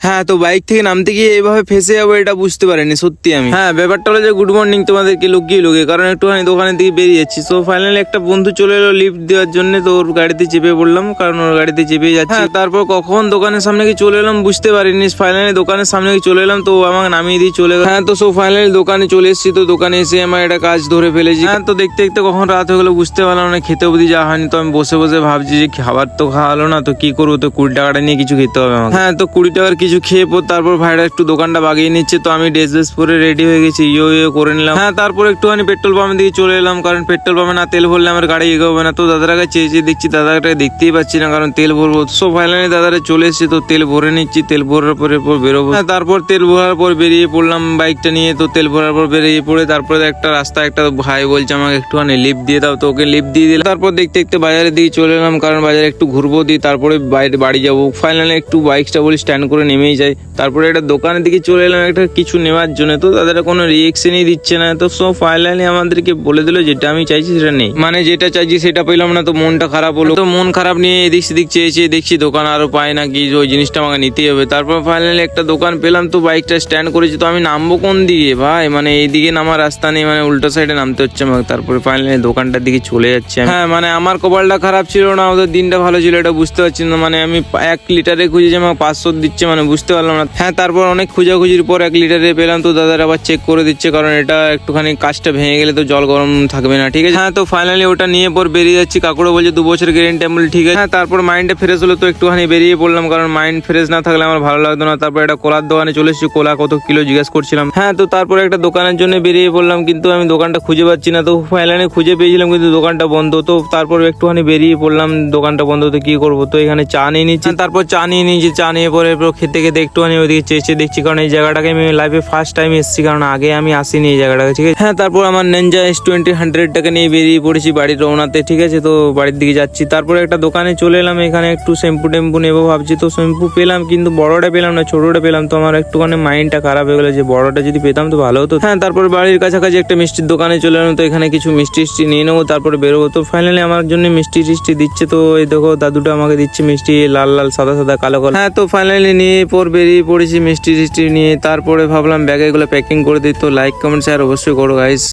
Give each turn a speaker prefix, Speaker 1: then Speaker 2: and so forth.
Speaker 1: হ্যাঁ, তো বাইক থেকে নামতে গিয়ে এইভাবে ফেসে যাবো এটা বুঝতে পারিনি সত্যি আমি। হ্যাঁ, ব্যাপারটা হলো যে গুড মর্নিং তোমাদেরকে লুকিয়ে লুকিয়ে, কারণ একটুখানি দোকানের দিকে বেরিয়ে যাচ্ছি। তো ফাইনালি একটা বন্ধু চলে এলো লিফট দেওয়ার জন্য, তো ওর গাড়িতে চেপে পড়লাম, কারণ ওর গাড়িতে চেপে যাচ্ছি। তারপর কখন দোকানের সামনে কি চলে এলাম বুঝতে পারিনি। ফাইনালি দোকানের সামনে কি চলে এলাম, তো আমাকে নামিয়ে দিয়ে চলে গেল। হ্যাঁ, তো ফাইনালি দোকানে চলে এসেছি। তো দোকানে এসে আমার একটা কাজ ধরে ফেলেছি। হ্যাঁ, তো দেখতে দেখতে কখন রাত হয়ে গেলো বুঝতে পারলাম না, খেতে অবধি যাওয়া হয়নি। তো আমি বসে বসে ভাবছি যে খাবার তো খাওয়ালো না, তো কি করবো, তো 20 টাকাটা নিয়ে কিছু খেতে হবে আমাকে। হ্যাঁ, তো 20 টাকার কিছু খেয়ে পর তারপর ভাইরা একটু দোকানটা বাগিয়ে নিচ্ছে। তো আমি ড্রেস পরে রেডি হয়ে গেছি, ইয়ে করে নিলাম। হ্যাঁ, তারপর একটুখানি পেট্রোল পাম্পের দিকে চলে এলাম, কারণ পেট্রোল পাম্পে না তেল ভরলে আমার গাড়ি এগোবে না। তো দাদাটাকে চেয়ে চেয়ে দেখছি, দাদাটাকে দেখতেই পাচ্ছি না, কারণ তেল ভরবো। সো ফাইনালি দাদারা চলে এসেছে, তো তেল ভরে নিচ্ছি। তেল ভরার পরে বেরোবো। তারপর তেল ভরার পর বেরিয়ে পড়লাম বাইকটা নিয়ে। তো তেল ভরার পর বেরিয়ে পড়ে তারপরে একটা রাস্তা একটা ভাই বলছে আমাকে একটুখানি লিফট দিয়ে দাও, তো ওকে লিফট দিয়ে দিলাম। তারপর দেখতে দেখতে বাজারের দিকে চলে এলাম, কারণ বাজারে একটু ঘুরবো, দিয়ে তারপরে বাড়ি যাবো। ফাইনালি একটু বাইকটা বলি স্ট্যান্ড করে নেমেই যাই। তারপরে একটা দোকানের দিকে চলে এলাম একটা কিছু নেওয়ার জন্য। তো তাদের কোনো রিয়েকশনই দিচ্ছে না। তো সো ফাইনালি আমাদেরকে বলে দিল যেটা আমি চাইছি সেটা নেই, মানে যেটা চাইছি সেটা পেলাম না। তো মনটা খারাপ হলো। তো মন খারাপ নিয়ে এদিক সেদিক চেয়েছি, দেখছি দোকান আরো পায় না, কি ওই জিনিসটা আমাকে নিতেই হবে। তারপর ফাইনালি একটা দোকান পেলাম, তো বাইকটা স্ট্যান্ড করেছি। তো আমি নামবো কোন দিকে ভাই, মানে এইদিকে নামার রাস্তা নেই, মানে উল্টো সাইডে নামতে হচ্ছে আমাকে। তারপরে ফাইনালি দোকানটার দিকে চলে যাচ্ছে। হ্যাঁ, মানে আমার কপালটা খারাপ ছিল না, ওদের দিনটা ভালো ছিল এটা বুঝতে পারছি না। মানে আমি 1 লিটারে খুঁজেছি, আমাকে 500 দিচ্ছে, মানে বুঝতে পারলাম না। হ্যাঁ, তারপর অনেক খোঁজাখুঁজির পর 1 লিটারে পেলাম। তো দাদার আবার চেক করে দিচ্ছে, কারণ এটা একটুখানি কাজটা ভেঙে গেলে তো জল গরম থাকবে না, ঠিক আছে। হ্যাঁ, তো ফাইনালি ওটা নিয়ে পর বেরিয়ে যাচ্ছি। কাকুরা বলছে 2 বছর গ্যারেন্টি, আমি বলি ঠিক আছে। হ্যাঁ, তারপর মাইন্ডটা ফ্রেশ হলো, তো একটুখানি বেরিয়ে পড়লাম, কারণ মাইন্ড ফ্রেশ না থাকলে আমার ভালো লাগতো না। তারপর একটা কোলার দোকানে চলে এসেছি, কোলা কত কিলো জিজ্ঞেস করছিলাম। হ্যাঁ, তো তারপর একটা দোকানের জন্য বেরিয়ে পড়লাম, কিন্তু আমি দোকানটা খুঁজে পাচ্ছি না। তো ফাইনালি খুঁজে পেয়েছিলাম, কিন্তু দোকানটা বন্ধ। তো তারপর একটুখানি বেরিয়ে পড়লাম, দোকানটা বন্ধ, তো কি করবো। তো এখানে চা নিয়ে নিচ্ছি। তারপর চা নিয়ে নিয়েছি, চা নিয়ে পরে খেতে খেতে একটুখানি ওইদিকে চেয়ে দেখছি, কারণ এই জায়গাটাকে আমি লাইফে ফার্স্ট টাইম এসেছি, কারণ আগে আমি আসিনি এই জায়গাটাকে, ঠিক আছে। হ্যাঁ, তারপর আমার নেনজা S20 100টাকে নিয়ে বেরিয়ে পড়েছি বাড়ির রওনাতে, ঠিক আছে। তো বাড়ির দিকে যাচ্ছি। তারপরে একটা দোকানে চলে এলাম, এখানে একটু শ্যাম্পু টেম্পু নেবো ভাবছি। তো শ্যাম্পু পেলাম, কিন্তু বড়টা পেলাম না, ছোটটা পেলাম। তো আমার একটুখানি মাইন্ডটা খারাপ হয়ে গেলো যে বড়টা যদি পেতাম তো ভালো হতো। হ্যাঁ, তারপর বাড়ির কাছাকাছি একটা মিষ্টির দোকানে চলে এলাম। তো এখানে কিছু মিষ্টি নিয়ে নেবো, তারপরে বেরোবো। তো ফাইনালি আমার জন্য মিষ্টি টিষ্টি দিচ্ছে। তো এই দেখো দাদুটা আমাকে দিচ্ছে মিষ্টি, লাল লাল সাদা সাদা কালো কালো। হ্যাঁ, তো ফাইনালি নিয়ে পর বেরিয়ে পড়েছি মিষ্টি টিষ্টি নিয়ে। তারপরে ভাবলাম ব্যাগে এগুলো প্যাকিং করে দিই। তো লাইক কমেন্ট শেয়ার অবশ্যই করো গাইস।